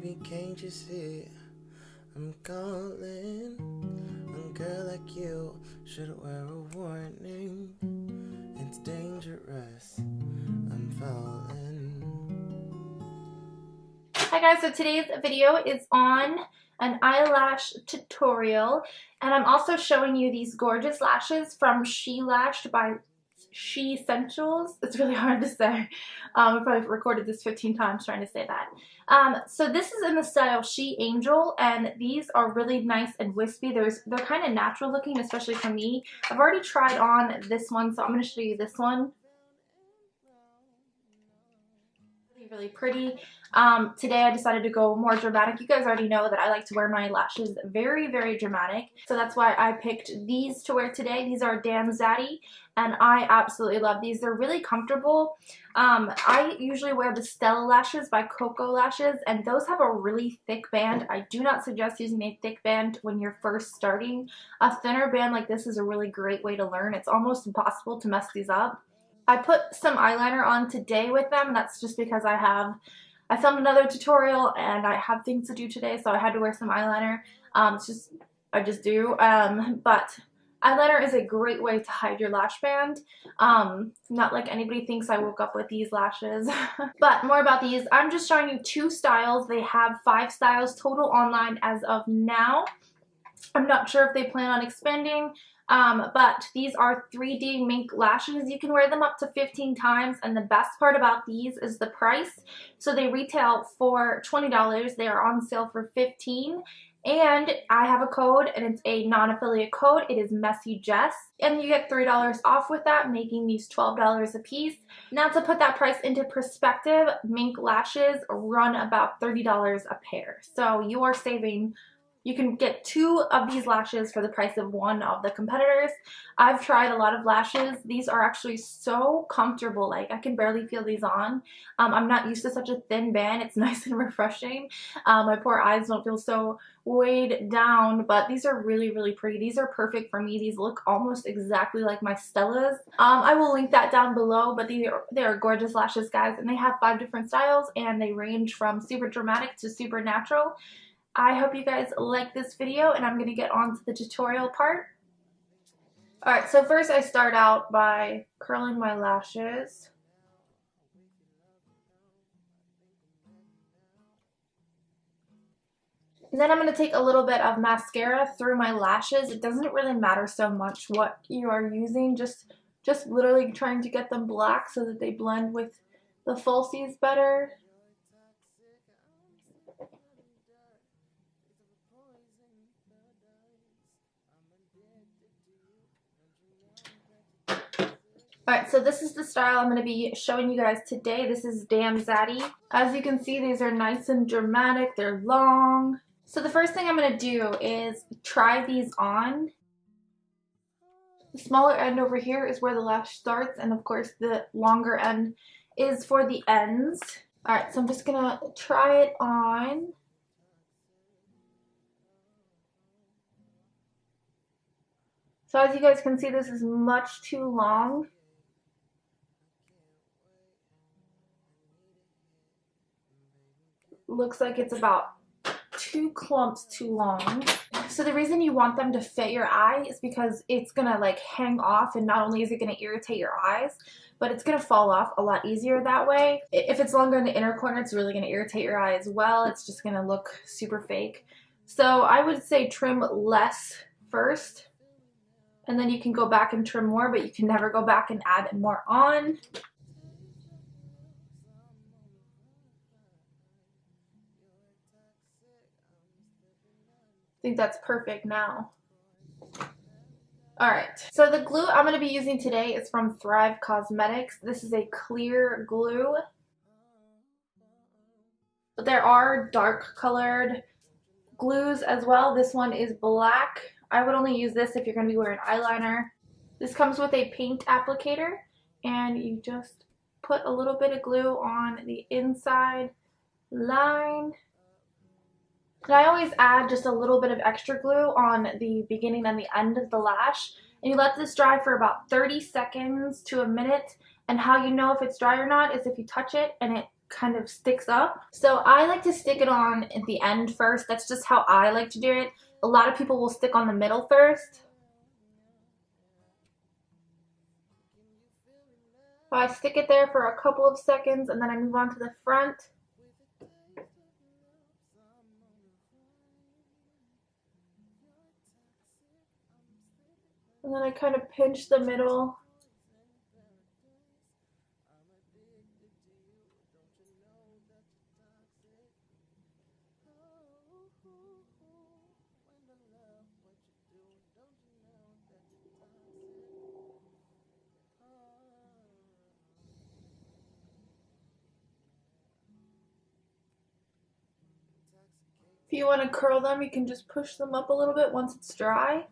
Baby, can't you see I'm calling? A girl like you should wear a warning. It's dangerous, I'm falling. Hi guys, so today's video is on an eyelash tutorial, and I'm also showing you these gorgeous lashes from Shelashed by Shesentials. It's really hard to say. I probably recorded this 15 times trying to say that. So this is in the style She Angel, and these are really nice and wispy. They're kind of natural looking, especially for me. I've already tried on this one, so I'm going to show you this one. Really pretty. Today I decided to go more dramatic. You guys already know that I like to wear my lashes very, very dramatic. So that's why I picked these to wear today. These are Damn Zaddy, and I absolutely love these. They're really comfortable. I usually wear the Stella lashes by Coco Lashes, and those have a really thick band. I do not suggest using a thick band when you're first starting. A thinner band like this is a really great way to learn. It's almost impossible to mess these up. I put some eyeliner on today with them. That's just because I filmed another tutorial and I have things to do today, so I had to wear some eyeliner. I just do. But eyeliner is a great way to hide your lash band. Not like anybody thinks I woke up with these lashes. But more about these. I'm just showing you 2 styles. They have 5 styles total online as of now. I'm not sure if they plan on expanding. But these are 3D mink lashes. You can wear them up to 15 times, and the best part about these is the price. So they retail for $20. They are on sale for $15. And I have a code, and it's a non-affiliate code. It is Messy Jess, and you get $3 off with that, making these $12 a piece. Now, to put that price into perspective, mink lashes run about $30 a pair. So you are saving. You can get 2 of these lashes for the price of 1 of the competitors. I've tried a lot of lashes. These are actually so comfortable. Like, I can barely feel these on. I'm not used to such a thin band. It's nice and refreshing. My poor eyes don't feel so weighed down, but these are really, really pretty. These are perfect for me. These look almost exactly like my Stellas. I will link that down below, but they are gorgeous lashes, guys, and they have 5 different styles, and they range from super dramatic to super natural. I hope you guys like this video, and I'm going to get on to the tutorial part. Alright, so first I start out by curling my lashes. And then I'm going to take a little bit of mascara through my lashes. It doesn't really matter so much what you are using, just literally trying to get them black so that they blend with the falsies better. Alright, so this is the style I'm going to be showing you guys today. This is Damn Zaddy. As you can see, these are nice and dramatic. They're long. So the first thing I'm going to do is try these on. The smaller end over here is where the lash starts, and of course the longer end is for the ends. Alright, so I'm just going to try it on. So as you guys can see, this is much too long. Looks like it's about 2 clumps too long. So the reason you want them to fit your eye is because it's gonna like hang off, and not only is it gonna irritate your eyes, but it's gonna fall off a lot easier that way. If it's longer in the inner corner, it's really gonna irritate your eye as well. It's just gonna look super fake. So I would say trim less first, and then you can go back and trim more, but you can never go back and add more on. I think that's perfect now. Alright, so the glue I'm going to be using today is from Thrive Cosmetics. This is a clear glue. But there are dark colored glues as well. This one is black. I would only use this if you're going to be wearing eyeliner. This comes with a paint applicator, and you just put a little bit of glue on the inside line. And I always add just a little bit of extra glue on the beginning and the end of the lash. And you let this dry for about 30 seconds to a minute. And how you know if it's dry or not is if you touch it and it kind of sticks up. So I like to stick it on at the end first. That's just how I like to do it. A lot of people will stick on the middle first. So I stick it there for a couple of seconds and then I move on to the front. And then I kind of pinch the middle. If you want to curl them, you can just push them up a little bit once it's dry.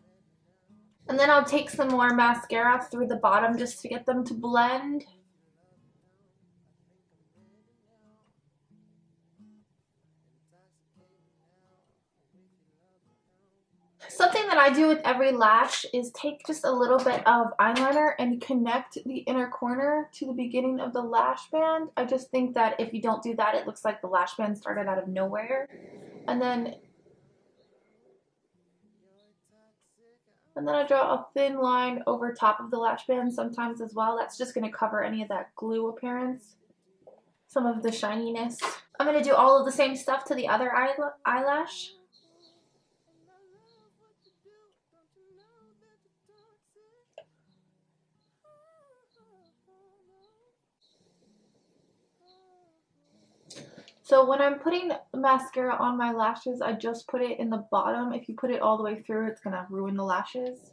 And then I'll take some more mascara through the bottom just to get them to blend. Something that I do with every lash is take just a little bit of eyeliner and connect the inner corner to the beginning of the lash band. I just think that if you don't do that, it looks like the lash band started out of nowhere. And then I draw a thin line over top of the lash band sometimes as well. That's just going to cover any of that glue appearance, some of the shininess. I'm going to do all of the same stuff to the other eyelash. So when I'm putting mascara on my lashes, I just put it in the bottom. If you put it all the way through, it's going to ruin the lashes.